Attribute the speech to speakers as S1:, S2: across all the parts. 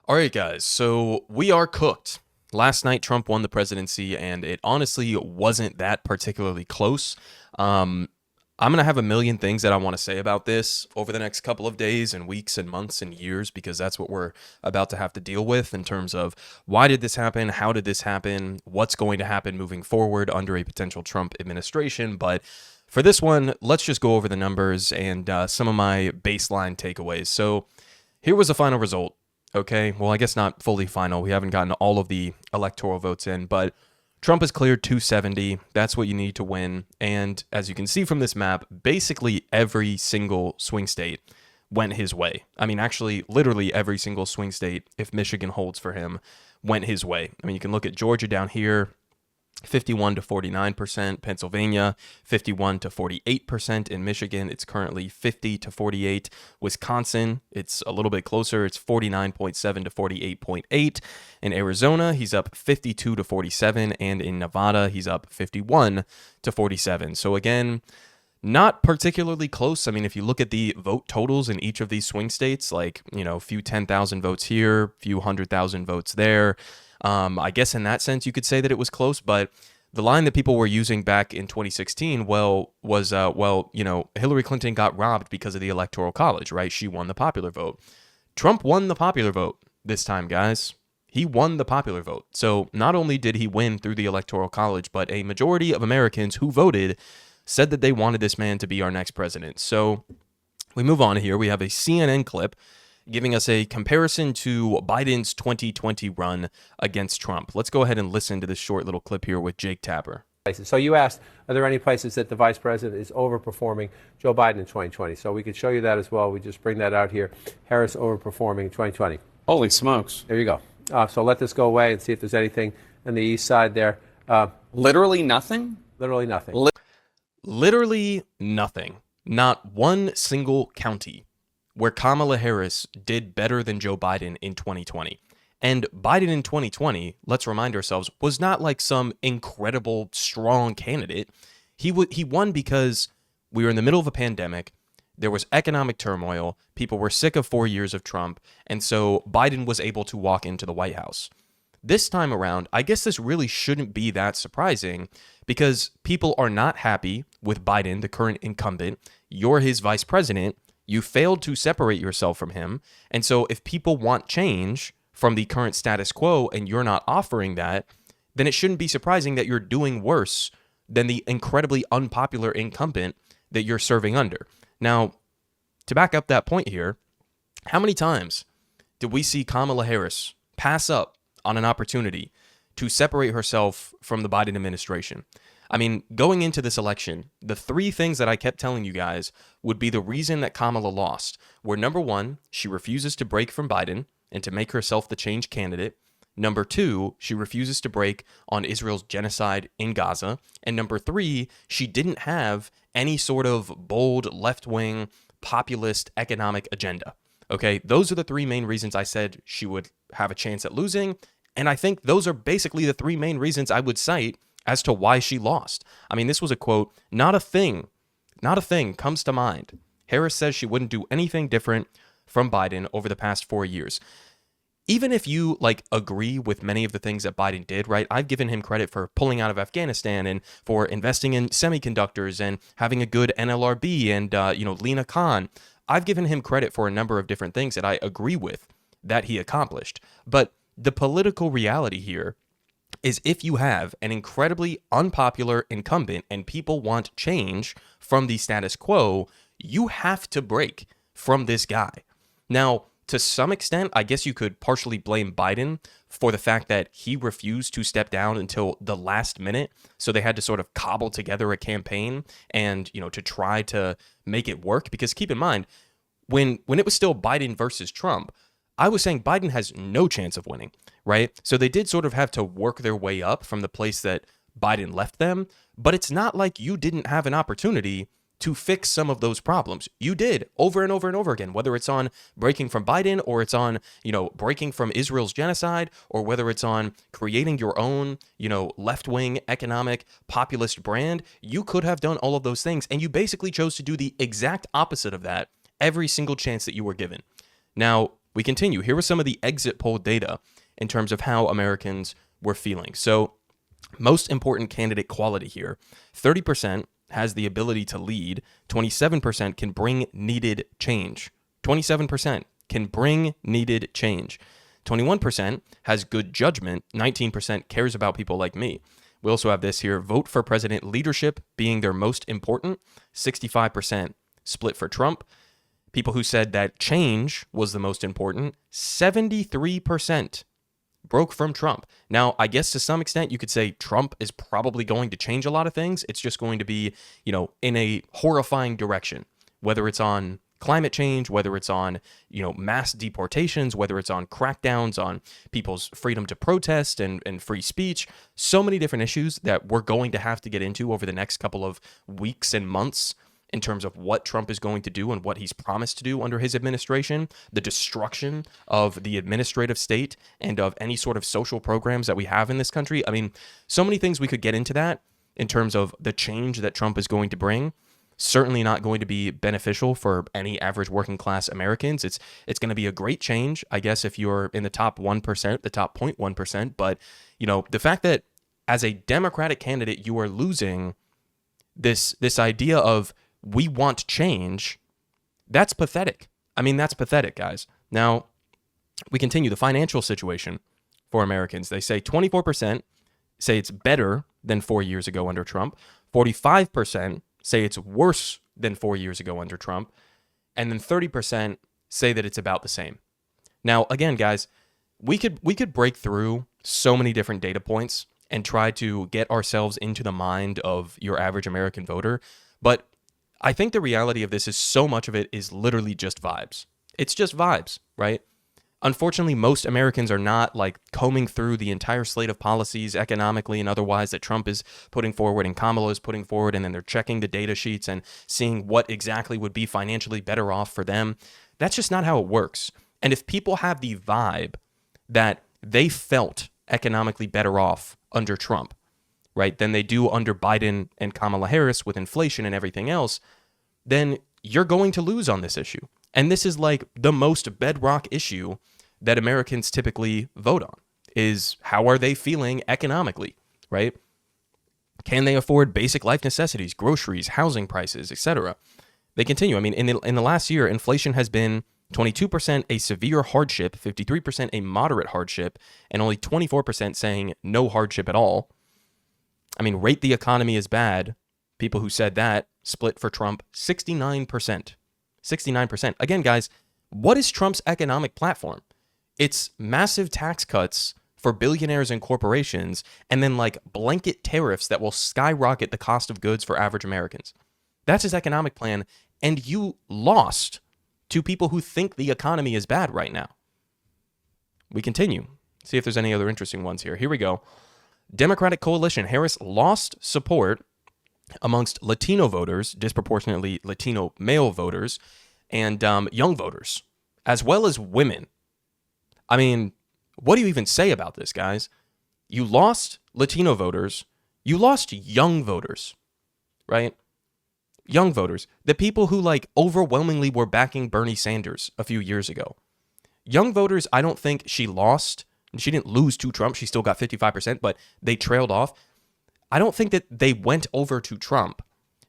S1: All right, guys, so we are cooked. Last night, Trump won the presidency, and it honestly wasn't that particularly close. I'm going to have a million things that I want to say about this over the next couple of days and weeks and months and years, because that's what we're about to have to deal with in terms of why did this happen? How did this happen? What's going to happen moving forward under a potential Trump administration? But for this one, let's just go over the numbers and some of my baseline takeaways. So here was the final result. Okay, well, I guess not fully final. We haven't gotten all of the electoral votes in, but Trump has cleared 270. That's what you need to win. And as you can see from this map, basically every single swing state went his way. I mean, actually, literally every single swing state, if Michigan holds for him, went his way. I mean, you can look at Georgia down here, 51 to 49%, Pennsylvania 51 to 48%, in Michigan it's currently 50 to 48, Wisconsin it's a little bit closer, it's 49.7 to 48.8, in Arizona he's up 52 to 47, and in Nevada he's up 51 to 47. So again, not particularly close. I mean, if you look at the vote totals in each of these swing states, like, a few 10,000 votes here, few 100,000 votes there. I guess in that sense, you could say that it was close, but the line that people were using back in 2016, was Hillary Clinton got robbed because of the Electoral College, right? She won the popular vote. Trump won the popular vote this time, guys. He won the popular vote. So not only did he win through the Electoral College, but a majority of Americans who voted said that they wanted this man to be our next president. So we move on here. We have a CNN clip giving us a comparison to Biden's 2020 run against Trump. Let's go ahead and listen to this short little clip here with Jake Tapper.
S2: So you asked, are there any places that the vice president is overperforming Joe Biden in 2020? So we could show you that as well. We just bring that out here. Harris overperforming 2020.
S3: Holy smokes.
S2: There you go. So let this go away and see if there's anything on the east side there.
S3: Literally nothing?
S2: Literally nothing.
S1: Literally nothing. Not one single county where Kamala Harris did better than Joe Biden in 2020. And Biden in 2020, let's remind ourselves, was not like some incredible, strong candidate. He won because we were in the middle of a pandemic. There was economic turmoil. People were sick of 4 years of Trump. And so Biden was able to walk into the White House. This time around, I guess this really shouldn't be that surprising because people are not happy with Biden, the current incumbent. You're his vice president. You failed to separate yourself from him. And so if people want change from the current status quo and you're not offering that, then it shouldn't be surprising that you're doing worse than the incredibly unpopular incumbent that you're serving under. Now, to back up that point here, how many times did we see Kamala Harris pass up on an opportunity to separate herself from the Biden administration? I mean, going into this election, the three things that I kept telling you guys would be the reason that Kamala lost were: number one, she refuses to break from Biden and to make herself the change candidate. Number two, she refuses to break on Israel's genocide in Gaza. And number three, she didn't have any sort of bold left-wing populist economic agenda. Okay, those are the three main reasons I said she would have a chance at losing. And I think those are basically the three main reasons I would cite as to why she lost. I mean, this was a quote, not a thing comes to mind. Harris says she wouldn't do anything different from Biden over the past 4 years. Even if you agree with many of the things that Biden did, right? I've given him credit for pulling out of Afghanistan and for investing in semiconductors and having a good NLRB and, Lena Khan. I've given him credit for a number of different things that I agree with that he accomplished. But the political reality here is if you have an incredibly unpopular incumbent and people want change from the status quo, you have to break from this guy. Now, to some extent, I guess you could partially blame Biden for the fact that he refused to step down until the last minute. So they had to sort of cobble together a campaign and, to try to make it work. Because keep in mind, when it was still Biden versus Trump, I was saying Biden has no chance of winning, right? So they did sort of have to work their way up from the place that Biden left them. But it's not like you didn't have an opportunity to fix some of those problems. You did over and over and over again, whether it's on breaking from Biden or it's on, breaking from Israel's genocide, or whether it's on creating your own, left-wing economic populist brand. You could have done all of those things, and you basically chose to do the exact opposite of that every single chance that you were given. Now, we continue. Here was some of the exit poll data in terms of how Americans were feeling. So, most important candidate quality here, 30% has the ability to lead, 27% can bring needed change. 27% can bring needed change. 21% has good judgment, 19% cares about people like me. We also have this here, vote for president leadership being their most important, 65% split for Trump. People who said that change was the most important, 73% broke from Trump. Now, I guess to some extent you could say Trump is probably going to change a lot of things. It's just going to be, in a horrifying direction, whether it's on climate change, whether it's on, mass deportations, whether it's on crackdowns on people's freedom to protest and free speech. So many different issues that we're going to have to get into over the next couple of weeks and months in terms of what Trump is going to do and what he's promised to do under his administration, the destruction of the administrative state and of any sort of social programs that we have in this country. I mean, so many things we could get into that in terms of the change that Trump is going to bring. Certainly not going to be beneficial for any average working class Americans. It's going to be a great change, I guess, if you're in the top 1%, the top 0.1%. But, the fact that as a Democratic candidate, you are losing this idea of we want change, that's pathetic. I mean, that's pathetic, guys. Now, we continue. The financial situation for Americans. They say 24% say it's better than 4 years ago under Trump. 45% say it's worse than 4 years ago under Trump. And then 30% say that it's about the same. Now, again, guys, we could break through so many different data points and try to get ourselves into the mind of your average American voter. But I think the reality of this is so much of it is literally just vibes. It's just vibes, right? Unfortunately, most Americans are not like combing through the entire slate of policies economically and otherwise that Trump is putting forward and Kamala is putting forward, and then they're checking the data sheets and seeing what exactly would be financially better off for them. That's just not how it works. And if people have the vibe that they felt economically better off under Trump, right, than they do under Biden and Kamala Harris with inflation and everything else, then you're going to lose on this issue. And this is like the most bedrock issue that Americans typically vote on, is how are they feeling economically, right? Can they afford basic life necessities, groceries, housing prices, etc.? They continue. I mean, in the last year, inflation has been 22% a severe hardship, 53% a moderate hardship, and only 24% saying no hardship at all. I mean, rate the economy is bad. People who said that split for Trump 69%. 69%. Again, guys, what is Trump's economic platform? It's massive tax cuts for billionaires and corporations, and then like blanket tariffs that will skyrocket the cost of goods for average Americans. That's his economic plan, and you lost to people who think the economy is bad right now. We continue. See if there's any other interesting ones here. Here we go. Democratic coalition. Harris lost support amongst Latino voters, disproportionately Latino male voters, and young voters, as well as women. I mean, what do you even say about this, guys? You lost Latino voters. You lost young voters, right? Young voters. The people who like overwhelmingly were backing Bernie Sanders a few years ago. Young voters, I don't think she lost. She didn't lose to Trump. She still got 55%, but they trailed off. I don't think that they went over to Trump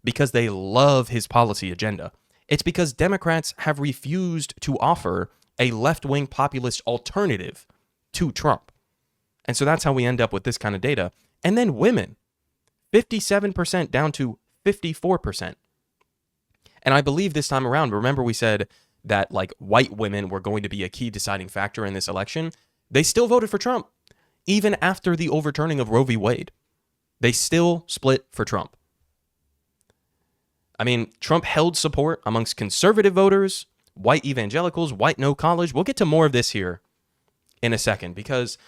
S1: because they love his policy agenda. It's because Democrats have refused to offer a left-wing populist alternative to Trump. And so that's how we end up with this kind of data. And then women, 57% down to 54%. And I believe this time around, remember we said that like white women were going to be a key deciding factor in this election. They still voted for Trump, even after the overturning of Roe v. Wade. They still split for Trump. I mean, Trump held support amongst conservative voters, white evangelicals, white no college. We'll get to more of this here in a second, because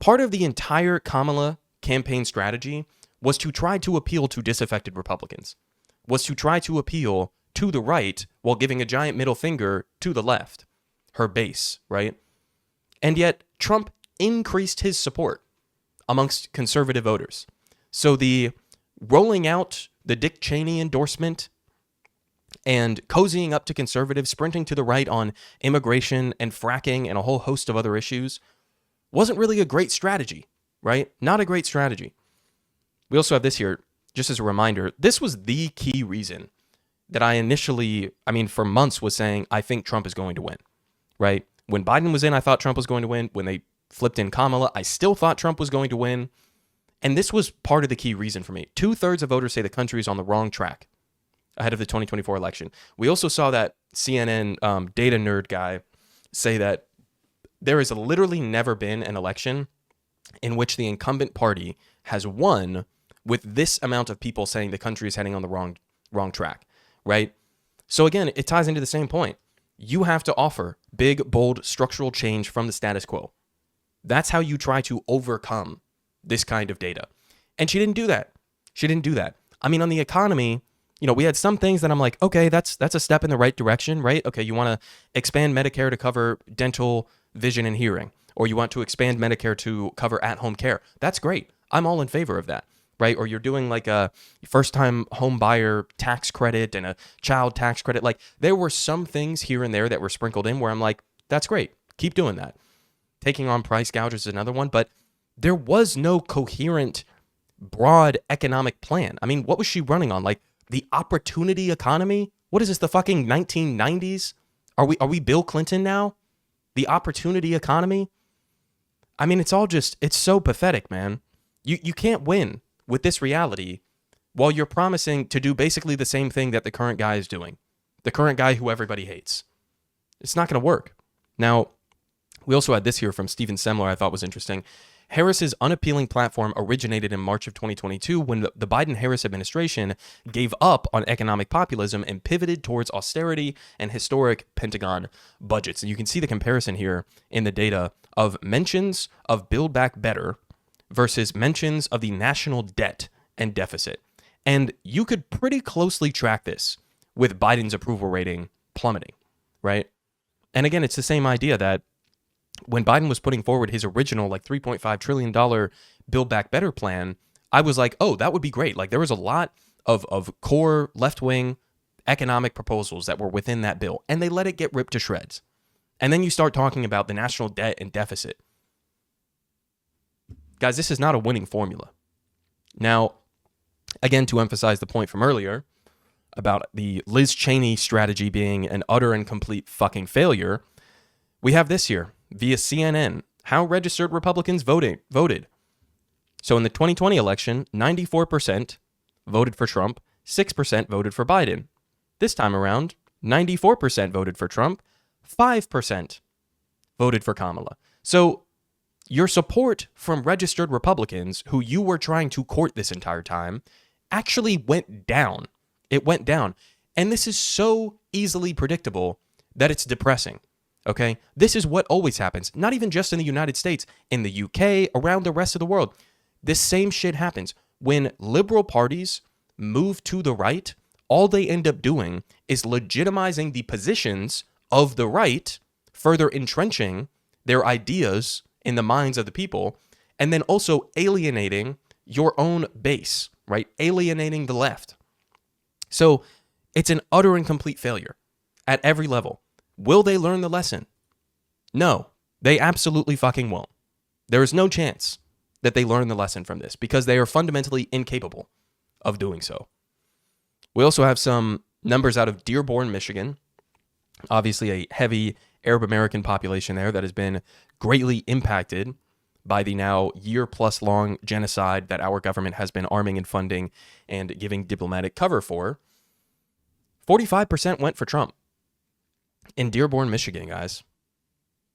S1: part of the entire Kamala campaign strategy was to try to appeal to disaffected Republicans, was to try to appeal to the right while giving a giant middle finger to the left, her base, right? And yet Trump increased his support amongst conservative voters. So the rolling out the Dick Cheney endorsement and cozying up to conservatives, sprinting to the right on immigration and fracking and a whole host of other issues wasn't really a great strategy, right? Not a great strategy. We also have this here, just as a reminder. This was the key reason that I initially, for months was saying, I think Trump is going to win, right? When Biden was in, I thought Trump was going to win. When they flipped in Kamala, I still thought Trump was going to win. And this was part of the key reason for me. 2/3 of voters say the country is on the wrong track ahead of the 2024 election. We also saw that CNN data nerd guy say that there has literally never been an election in which the incumbent party has won with this amount of people saying the country is heading on the wrong track, right? So again, it ties into the same point. You have to offer big, bold, structural change from the status quo. That's how you try to overcome this kind of data. And she didn't do that. On the economy, we had some things that I'm like, okay, that's a step in the right direction, right? Okay, you want to expand Medicare to cover dental, vision, and hearing, or you want to expand Medicare to cover at-home care. That's great. I'm all in favor of that, right? Or you're doing like a first-time home buyer tax credit and a child tax credit. Like, there were some things here and there that were sprinkled in where I'm like, that's great. Keep doing that. Taking on price gouges is another one, but there was no coherent, broad economic plan. What was she running on? Like, the opportunity economy? What is this, the fucking 1990s? Are we Bill Clinton now? The opportunity economy? It's so pathetic, man. You can't win with this reality while you're promising to do basically the same thing that the current guy is doing. The current guy who everybody hates. It's not going to work. Now, we also had this here from Stephen Semler I thought was interesting. Harris's unappealing platform originated in March of 2022 when the Biden-Harris administration gave up on economic populism and pivoted towards austerity and historic Pentagon budgets. And you can see the comparison here in the data of mentions of Build Back Better versus mentions of the national debt and deficit. And you could pretty closely track this with Biden's approval rating plummeting, right? And again, it's the same idea that when Biden was putting forward his original $3.5 trillion Build Back Better plan, I was like, oh, that would be great. There was a lot of core left-wing economic proposals that were within that bill, and they let it get ripped to shreds. And then you start talking about the national debt and deficit. Guys, this is not a winning formula. Now, again, to emphasize the point from earlier about the Liz Cheney strategy being an utter and complete fucking failure, we have this here via CNN, how registered Republicans voted. So in the 2020 election, 94% voted for Trump, 6% voted for Biden. This time around, 94% voted for Trump, 5% voted for Kamala. So your support from registered Republicans who you were trying to court this entire time actually went down. It went down. And this is so easily predictable that it's depressing. Okay? This is what always happens. Not even just in the United States, in the UK, around the rest of the world. This same shit happens. When liberal parties move to the right, all they end up doing is legitimizing the positions of the right, further entrenching their ideas in the minds of the people, and then also alienating your own base, right? Alienating the left. So it's an utter and complete failure at every level. Will they learn the lesson? No, they absolutely fucking won't. There is no chance that they learn the lesson from this because they are fundamentally incapable of doing so. We also have some numbers out of Dearborn, Michigan. Obviously a heavy Arab American population there that has been greatly impacted by the now year-plus long genocide that our government has been arming and funding and giving diplomatic cover for. 45% went for Trump. In Dearborn, Michigan, guys.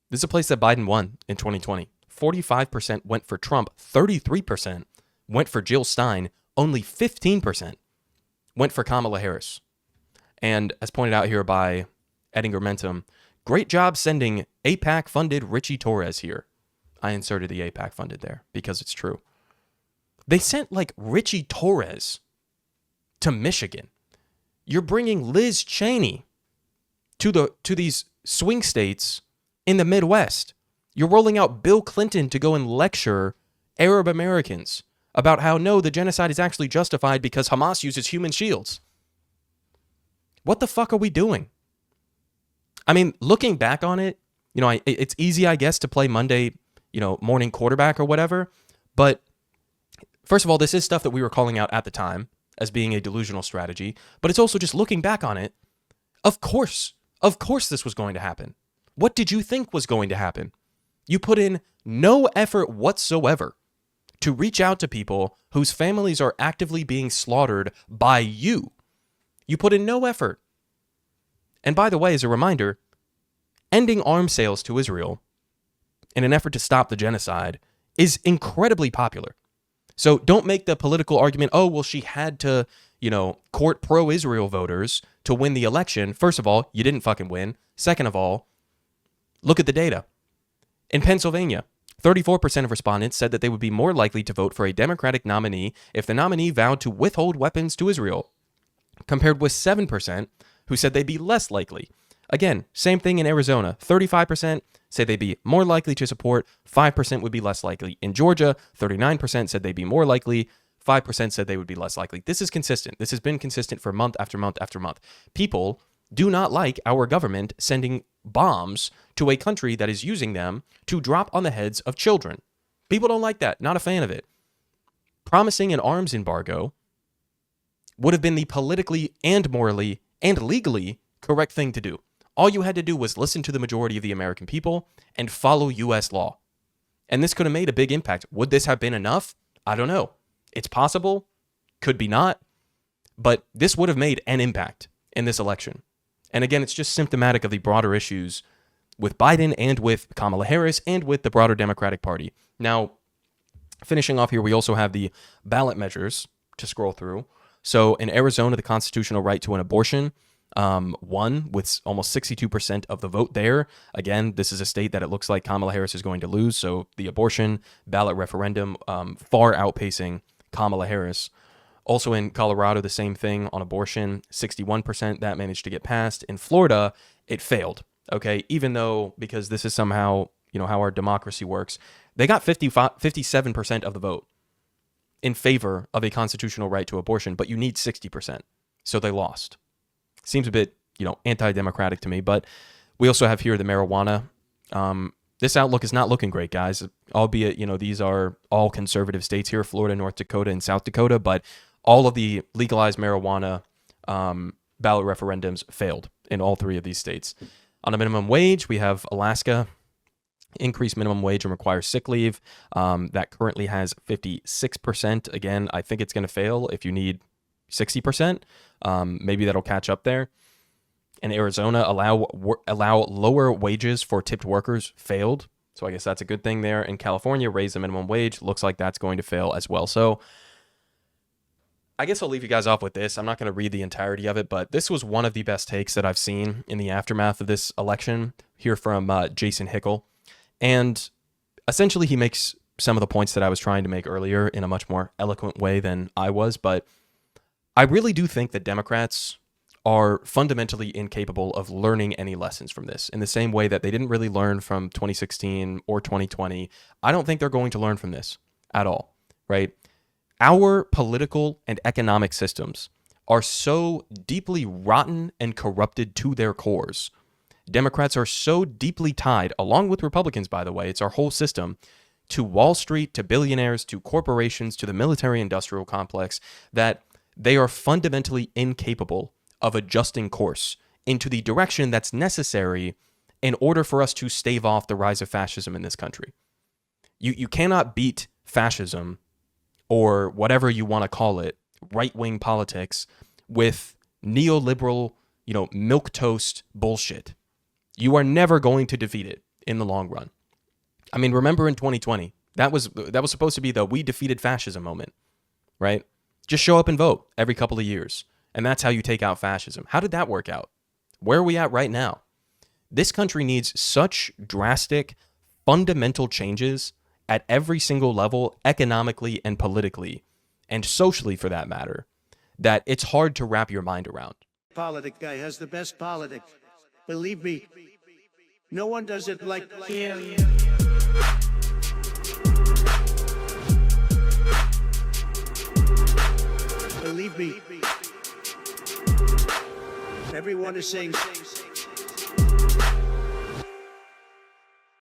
S1: This is a place that Biden won in 2020. 45% went for Trump. 33% went for Jill Stein. Only 15% went for Kamala Harris. And as pointed out here by Edinger Mentum, great job sending AIPAC-funded Richie Torres here. I inserted the AIPAC-funded there because it's true. They sent Richie Torres to Michigan. You're bringing Liz Cheney to these swing states in the Midwest. You're rolling out Bill Clinton to go and lecture Arab Americans about how, no, the genocide is actually justified because Hamas uses human shields. What the fuck are we doing? I mean, looking back on it, it's easy, I guess, to play Monday, morning quarterback or whatever. But first of all, this is stuff that we were calling out at the time as being a delusional strategy. But it's also just looking back on it. Of course this was going to happen. What did you think was going to happen? You put in no effort whatsoever to reach out to people whose families are actively being slaughtered by you. You put in no effort. And by the way, as a reminder, ending arms sales to Israel in an effort to stop the genocide is incredibly popular. So don't make the political argument, oh, well, she had to, court pro-Israel voters to win the election. First of all, you didn't fucking win. Second of all, look at the data. In Pennsylvania, 34% of respondents said that they would be more likely to vote for a Democratic nominee if the nominee vowed to withhold weapons to Israel, compared with 7% who said they'd be less likely. Again, same thing in Arizona. 35% say they'd be more likely to support, 5% would be less likely. In Georgia, 39% said they'd be more likely, 5% said they would be less likely. This is consistent. This has been consistent for month after month after month. People do not like our government sending bombs to a country that is using them to drop on the heads of children. People don't like that. Not a fan of it. Promising an arms embargo would have been the politically and morally and legally correct thing to do. All you had to do was listen to the majority of the American people and follow U.S. law. And this could have made a big impact. Would this have been enough? I don't know. It's possible. Could be not. But this would have made an impact in this election. And again, it's just symptomatic of the broader issues with Biden and with Kamala Harris and with the broader Democratic Party. Now, finishing off here, we also have the ballot measures to scroll through. So in Arizona, the constitutional right to an abortion won with almost 62% of the vote there. Again, this is a state that it looks like Kamala Harris is going to lose. So the abortion ballot referendum far outpacing Kamala Harris. Also in Colorado, the same thing on abortion, 61% that managed to get passed. In Florida, it failed. Okay, even though, because this is somehow, how our democracy works, they got 57% of the vote in favor of a constitutional right to abortion, but you need 60%. So they lost. Seems a bit, anti-democratic to me, but we also have here the marijuana. This outlook is not looking great, guys, albeit, these are all conservative states here, Florida, North Dakota, and South Dakota, but all of the legalized marijuana ballot referendums failed in all three of these states. On a minimum wage, we have Alaska, increased minimum wage and requires sick leave. That currently has 56%. Again, I think it's going to fail if you need 60%. Maybe that'll catch up there. In Arizona, allow lower wages for tipped workers failed. So I guess that's a good thing there. In California, raise the minimum wage. Looks like that's going to fail as well. So I guess I'll leave you guys off with this. I'm not going to read the entirety of it, but this was one of the best takes that I've seen in the aftermath of this election here from Jason Hickel. And essentially he makes some of the points that I was trying to make earlier in a much more eloquent way than I was. But I really do think that Democrats are fundamentally incapable of learning any lessons from this, in the same way that they didn't really learn from 2016 or 2020. I don't think they're going to learn from this at all, right? Our political and economic systems are so deeply rotten and corrupted to their cores. Democrats are so deeply tied, along with Republicans, by the way, it's our whole system, to Wall Street, to billionaires, to corporations, to the military-industrial complex, that they are fundamentally incapable of adjusting course into the direction that's necessary in order for us to stave off the rise of fascism in this country. You cannot beat fascism, or whatever you want to call it, right-wing politics, with neoliberal, milquetoast bullshit. You are never going to defeat it in the long run. I mean, remember in 2020, that was supposed to be the we defeated fascism moment, right? Just show up and vote every couple of years, and that's how you take out fascism. How did that work out? Where are we at right now? This country needs such drastic, fundamental changes at every single level, economically and politically, and socially for that matter, that it's hard to wrap your mind around.
S4: Politic guy has the best politics. Believe me, no one does it like him. Believe me, Everyone is saying